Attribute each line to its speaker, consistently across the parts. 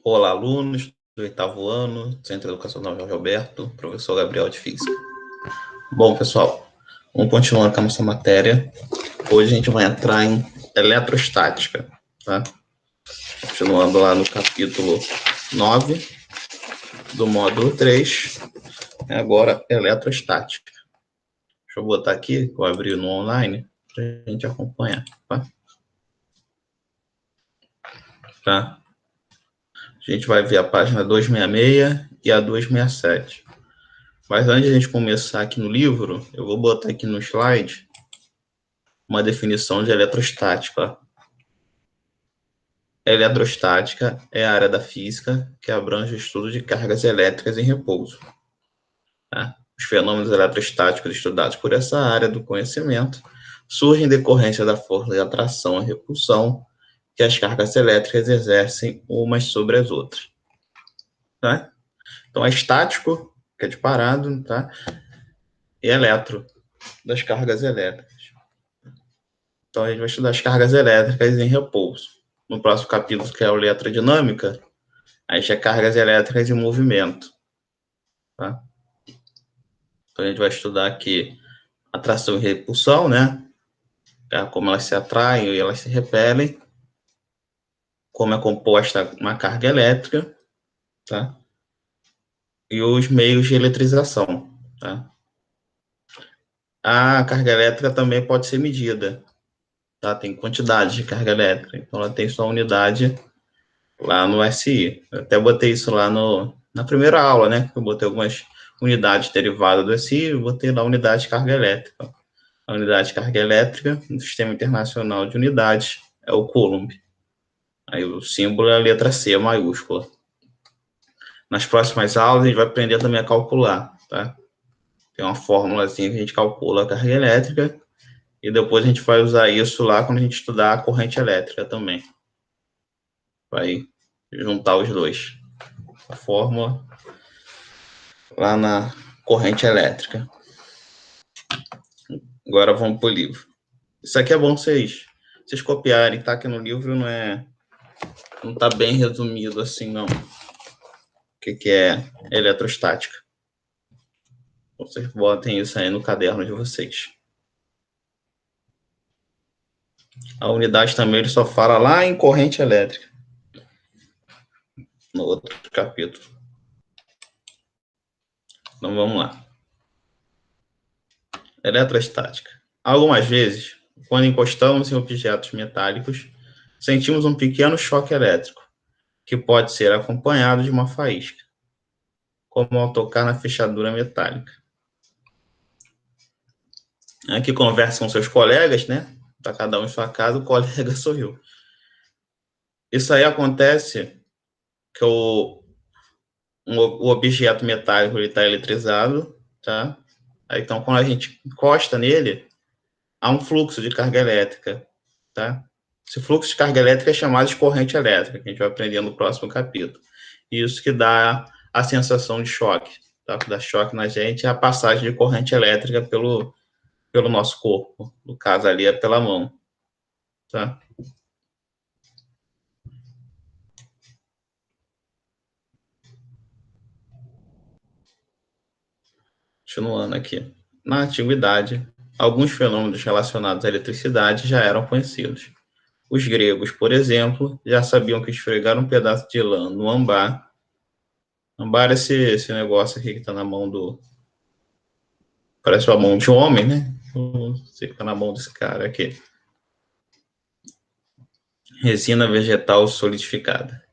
Speaker 1: Olá, alunos do oitavo ano, Centro Educacional Jorge Alberto, professor Gabriel de Física. Bom, pessoal, vamos continuar com a nossa matéria. Hoje a gente vai entrar em eletrostática, tá? Continuando lá no capítulo 9 do módulo 3, agora eletrostática. Deixa eu botar aqui, vou abrir no online, para a gente acompanhar, tá? A gente vai ver a página 266 e a 267. Mas antes de a gente começar aqui no livro, eu vou botar aqui no slide uma definição de eletrostática. Eletrostática é a área da física que abrange o estudo de cargas elétricas em repouso. Tá? Os fenômenos eletrostáticos estudados por essa área do conhecimento surgem em decorrência da força de atração e repulsão que as cargas elétricas exercem umas sobre as outras. Tá? Então, é estático, que é de parado, tá? E eletro, das cargas elétricas. Então, a gente vai estudar as cargas elétricas em repouso. No próximo capítulo, que é a eletrodinâmica, a gente é cargas elétricas em movimento. Tá? Então, a gente vai estudar aqui atração e repulsão, né? Como elas se atraem e elas se repelem. Como é composta uma carga elétrica, tá? E os meios de eletrização, tá? A carga elétrica também pode ser medida, tá? Tem quantidade de carga elétrica, então ela tem sua unidade lá no SI. Eu até botei isso lá na primeira aula, né? Eu botei algumas unidades derivadas do SI, eu botei lá a unidade de carga elétrica. A unidade de carga elétrica no Sistema Internacional de Unidades é o Coulomb. Aí o símbolo é a letra C maiúscula. Nas próximas aulas a gente vai aprender também a calcular, tá? Tem uma fórmulazinha que a gente calcula a carga elétrica e depois a gente vai usar isso lá quando a gente estudar a corrente elétrica também. Vai juntar os dois. A fórmula lá na corrente elétrica. Agora vamos para o livro. Isso aqui é bom vocês copiarem, tá? Que no livro não está bem resumido assim, não. O que é eletrostática. Vocês botem isso aí no caderno de vocês. A unidade também ele só fala lá em corrente elétrica. No outro capítulo. Então vamos lá. Eletrostática. Algumas vezes, quando encostamos em objetos metálicos, sentimos um pequeno choque elétrico, que pode ser acompanhado de uma faísca, como ao tocar na fechadura metálica. Aqui conversa com seus colegas, né? Tá cada um em sua casa, o colega sorriu. Isso aí acontece que o objeto metálico está eletrizado, tá? Aí, então, quando a gente encosta nele, há um fluxo de carga elétrica, tá? Esse fluxo de carga elétrica é chamado de corrente elétrica, que a gente vai aprender no próximo capítulo. Isso que dá a sensação de choque, tá? Que dá choque na gente é a passagem de corrente elétrica pelo nosso corpo. No caso ali é pela mão, tá? Continuando aqui. Na antiguidade, alguns fenômenos relacionados à eletricidade já eram conhecidos. Os gregos, por exemplo, já sabiam que esfregar um pedaço de lã no ambar. Ambar é esse negócio aqui que está na mão do... Parece uma mão de homem, né? Você fica na mão desse cara aqui. Resina vegetal solidificada.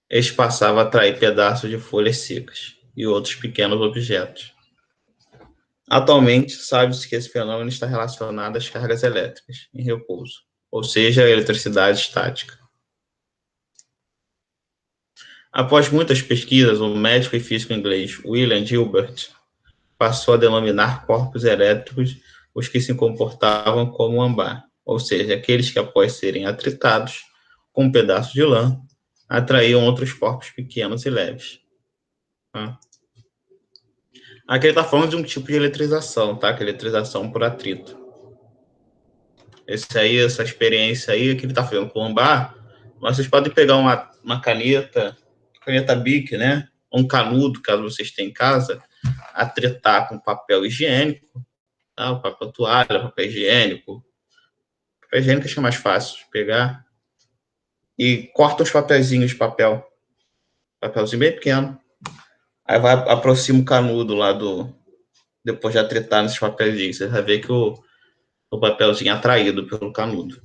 Speaker 1: Este passava a atrair pedaços de folhas secas e outros pequenos objetos. Atualmente, sabe-se que esse fenômeno está relacionado às cargas elétricas em repouso, ou seja, a eletricidade estática. Após muitas pesquisas, o médico e físico inglês William Gilbert passou a denominar corpos elétricos os que se comportavam como ambar, ou seja, aqueles que, após serem atritados com um pedaço de lã, atraíam outros corpos pequenos e leves. Tá? Aqui ele está falando de um tipo de eletrização, tá? Que é eletrização por atrito. Essa experiência aí que ele está fazendo com o ambar Mas vocês podem pegar uma caneta Bic, né? Um canudo, caso vocês tenham em casa, atretar com papel higiênico, tá? O papel toalha, papel higiênico. Papel higiênico acho mais fácil de pegar. E corta os papelzinhos de papelzinho bem pequeno. Aí aproxima o canudo lá depois de atretar nesses papelzinhos. Você vai ver que o papelzinho é atraído pelo canudo.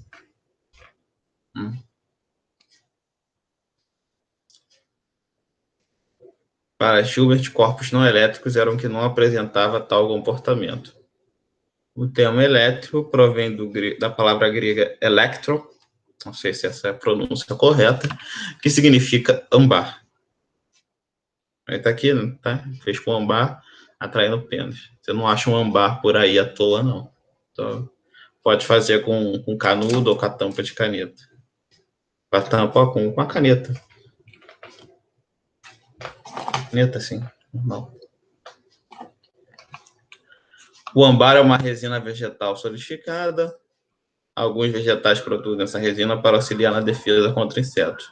Speaker 1: Para Schubert, corpos não elétricos eram que não apresentava tal comportamento. O termo elétrico provém da palavra grega elektro, não sei se essa é a pronúncia correta, que significa ambar. Aí tá aqui, tá? Fez com ambar, atraindo pênis. Você não acha um ambar por aí à toa, não. Então, pode fazer com canudo ou com a tampa de caneta. Com a tampa, com a caneta. Caneta, sim. Normal. O ambar é uma resina vegetal solidificada. Alguns vegetais produzem essa resina para auxiliar na defesa contra insetos.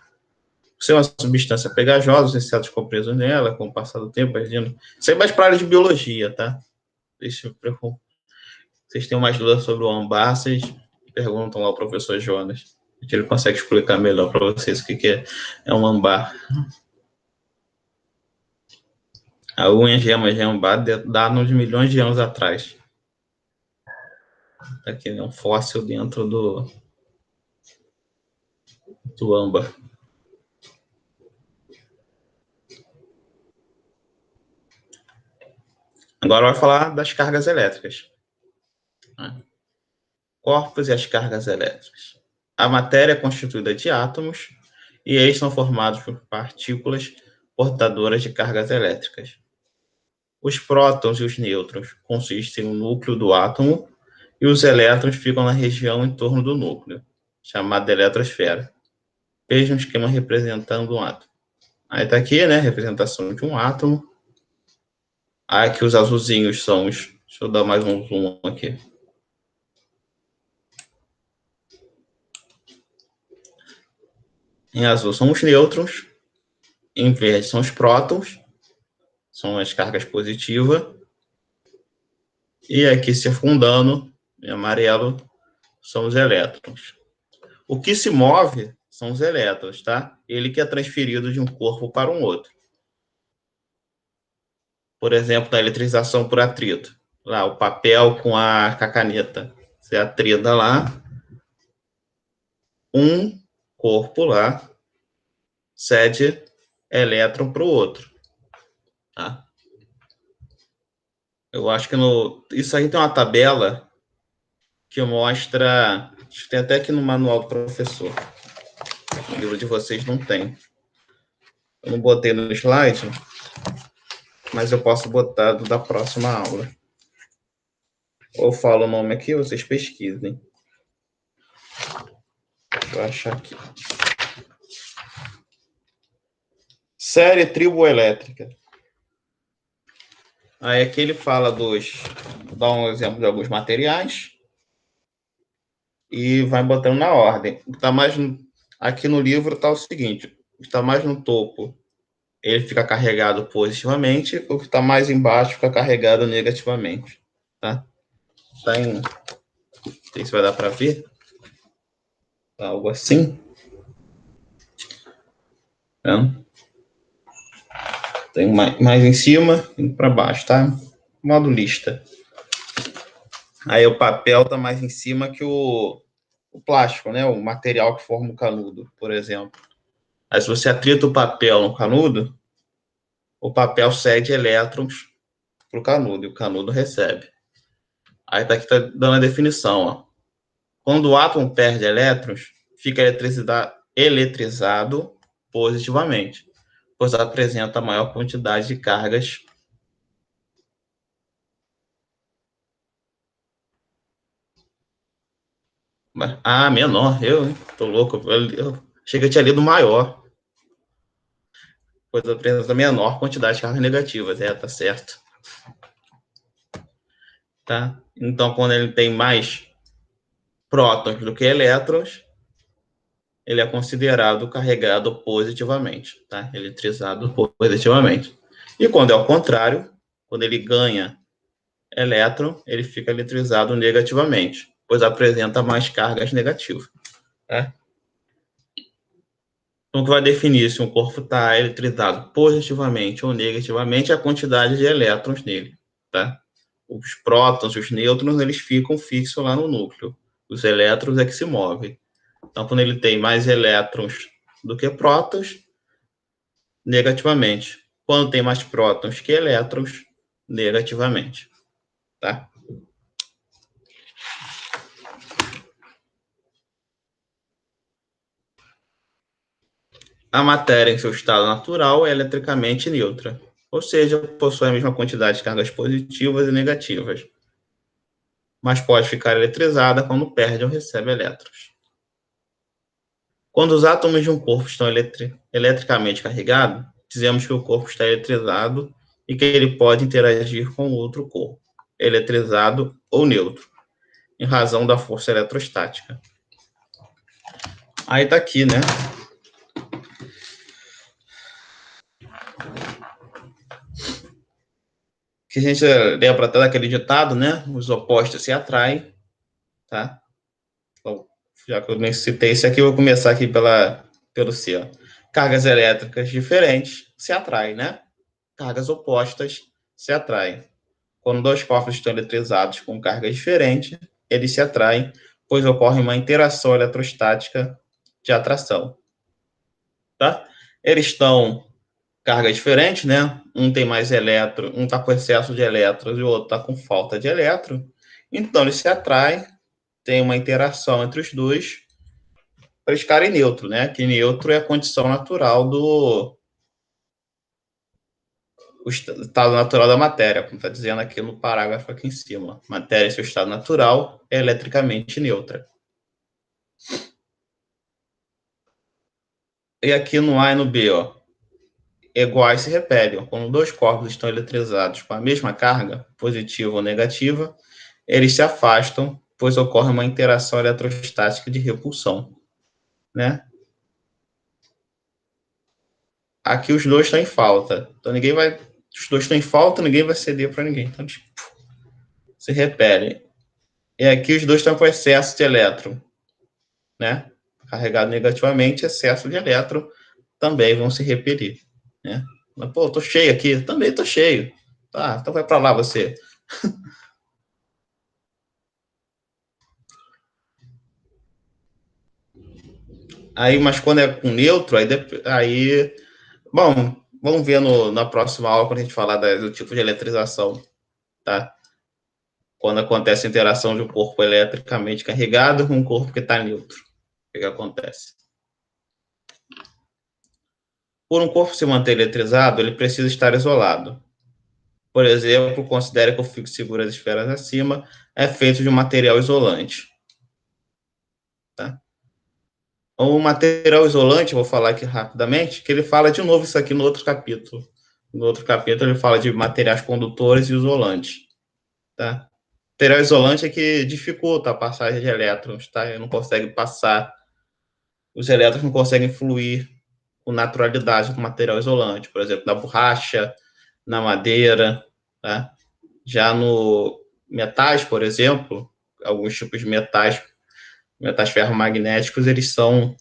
Speaker 1: Por ser uma substância pegajosa, os insetos ficam presos nela, com o passar do tempo, a resina... Isso é mais para a área de biologia, tá? Vocês têm mais dúvidas sobre o ambar, vocês perguntam lá ao professor Jonas, que ele consegue explicar melhor para vocês o que é um ambar. A unha gema de ambar data de milhões de anos atrás. Aqui é um fóssil dentro do âmbar. Agora vai falar das cargas elétricas. Corpos e as cargas elétricas. A matéria é constituída de átomos e eles são formados por partículas portadoras de cargas elétricas. Os prótons e os nêutrons consistem no núcleo do átomo e os elétrons ficam na região em torno do núcleo, chamada eletrosfera. Veja um esquema representando um átomo. Aí está aqui, né, representação de um átomo. Aí aqui os azulzinhos são os... Deixa eu dar mais um zoom aqui. Em azul são os nêutrons, em verde são os prótons, são as cargas positivas, e aqui circundando, em amarelo, são os elétrons. O que se move são os elétrons, tá? Ele que é transferido de um corpo para um outro. Por exemplo, na eletrização por atrito. Lá, o papel com a caneta. Você atrita lá, um corpo lá cede elétron para o outro. Tá? Eu acho que isso aí tem uma tabela que mostra... Tem até aqui no manual do professor. O livro de vocês não tem. Eu não botei no slide, mas eu posso botar da próxima aula. Ou falo o nome aqui, vocês pesquisem. Vou achar aqui. Série triboelétrica. Aí aqui ele fala dá um exemplo de alguns materiais e vai botando na ordem. Tá mais aqui no livro tá o seguinte, está mais no topo, ele fica carregado positivamente, o que está mais embaixo fica carregado negativamente, tá? Tá em... Não sei se vai dar para ver. Tá algo assim. Tá? Tem mais em cima e para baixo, tá? Modo lista. Aí o papel tá mais em cima que o plástico, né? O material que forma o canudo, por exemplo. Aí se você atrita o papel no canudo, o papel cede elétrons para o canudo e o canudo recebe. Aí tá aqui tá dando a definição, ó. Quando o átomo perde elétrons, fica eletrizado positivamente, pois apresenta maior quantidade de cargas. Menor. Eu tô louco. Eu achei que eu tinha lido maior. Pois apresenta menor quantidade de cargas negativas. Tá certo. Tá? Então, quando ele tem mais prótons do que elétrons, ele é considerado carregado positivamente, tá? Eletrizado positivamente. E quando é o contrário, quando ele ganha elétron, ele fica eletrizado negativamente, pois apresenta mais cargas negativas. Tá? Então, o que vai definir se um corpo está eletrizado positivamente ou negativamente é a quantidade de elétrons nele. Tá? Os prótons, os nêutrons, eles ficam fixos lá no núcleo. Os elétrons é que se movem. Então, quando ele tem mais elétrons do que prótons, negativamente. Quando tem mais prótons que elétrons, negativamente. Tá? A matéria em seu estado natural é eletricamente neutra, ou seja, possui a mesma quantidade de cargas positivas e negativas, mas pode ficar eletrizada quando perde ou recebe elétrons. Quando os átomos de um corpo estão eletricamente carregados, dizemos que o corpo está eletrizado e que ele pode interagir com outro corpo, eletrizado ou neutro, em razão da força eletrostática. Aí tá aqui, né? Que a gente lembra até daquele ditado, né? Os opostos se atraem, tá? Então, já que eu nem citei esse aqui, eu vou começar aqui pelo C. Ó. Cargas elétricas diferentes se atraem, né? Cargas opostas se atraem. Quando dois corpos estão eletrizados com cargas diferentes, eles se atraem, pois ocorre uma interação eletrostática de atração. Tá? Eles estão carga diferente, né? Um tem mais elétron, um está com excesso de elétrons e o outro está com falta de elétron. Então, eles se atraem, tem uma interação entre os dois para eles ficarem neutro, né? Que neutro é a condição natural do o estado natural da matéria, como está dizendo aqui no parágrafo aqui em cima. Matéria em seu estado natural é eletricamente neutra. E aqui no A e no B, ó, iguais se repelem. Quando dois corpos estão eletrizados com a mesma carga, positiva ou negativa, eles se afastam, pois ocorre uma interação eletrostática de repulsão, né? Aqui os dois estão em falta. Então os dois estão em falta, ninguém vai ceder para ninguém. Então, tipo, se repelem. E aqui os dois estão com excesso de elétron, né? Carregado negativamente, excesso de elétron também vão se repelir, né? Mas, pô, tô cheio aqui, também tô cheio. Tá, então vai para lá você. Aí, mas quando é com neutro, aí bom, vamos ver na próxima aula quando a gente falar do tipo de eletrização, tá? Quando acontece a interação de um corpo eletricamente carregado com um corpo que está neutro. O que acontece? Por um corpo se manter eletrizado, ele precisa estar isolado. Por exemplo, considere que o fio que segura as esferas acima é feito de um material isolante. Tá? O material isolante, vou falar aqui rapidamente, que ele fala de novo isso aqui no outro capítulo. No outro capítulo ele fala de materiais condutores e isolantes. Tá? Material isolante é que dificulta a passagem de elétrons, tá? Ele não consegue passar, os elétrons não conseguem fluir com naturalidade do material isolante, por exemplo, na borracha, na madeira, tá? Já no metais, por exemplo, alguns tipos de metais ferromagnéticos, eles são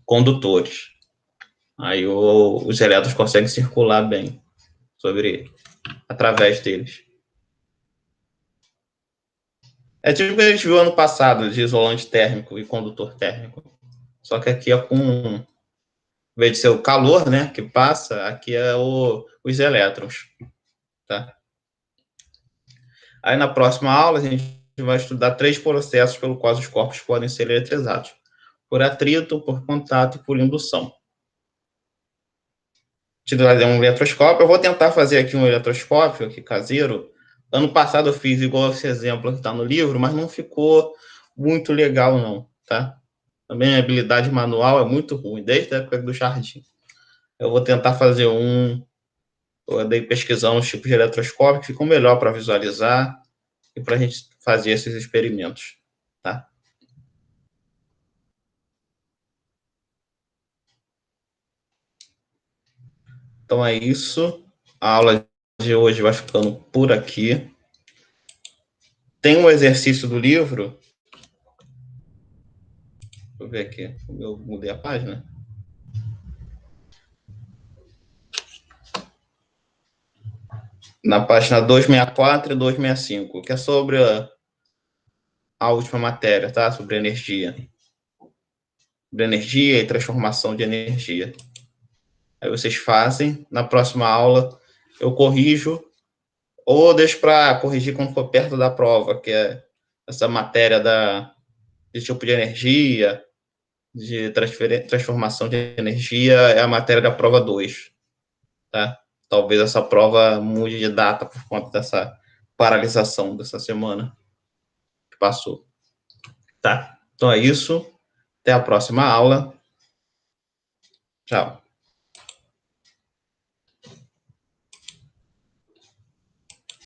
Speaker 1: condutores. Aí os elétrons conseguem circular bem através deles. É tipo o que a gente viu ano passado, de isolante térmico e condutor térmico. Só que aqui é com, em vez de ser o calor, né, que passa, aqui é os elétrons, tá? Aí na próxima aula a gente vai estudar 3 processos pelo quais os corpos podem ser eletrizados: por atrito, por contato e por indução. Te trazer um eletroscópio. Eu vou tentar fazer aqui um eletroscópio aqui caseiro. Ano passado eu fiz igual esse exemplo que está no livro, mas não ficou muito legal não, tá? Também a habilidade manual é muito ruim, desde a época do jardim. Eu vou tentar fazer eu andei pesquisando os tipos de eletroscópio que ficam melhor para visualizar e para a gente fazer esses experimentos, tá? Então é isso. A aula de hoje vai ficando por aqui. Tem um exercício do livro. Deixa eu ver aqui. Eu mudei a página. Na página 264 e 265, que é sobre a última matéria, tá? Sobre energia. Sobre energia e transformação de energia. Aí vocês fazem. Na próxima aula, eu corrijo ou deixo para corrigir quando for perto da prova, que é essa matéria de tipo de energia, de transformação de energia, é a matéria da prova 2, tá? Talvez essa prova mude de data por conta dessa paralisação dessa semana que passou, tá? Então é isso. Até a próxima aula. Tchau.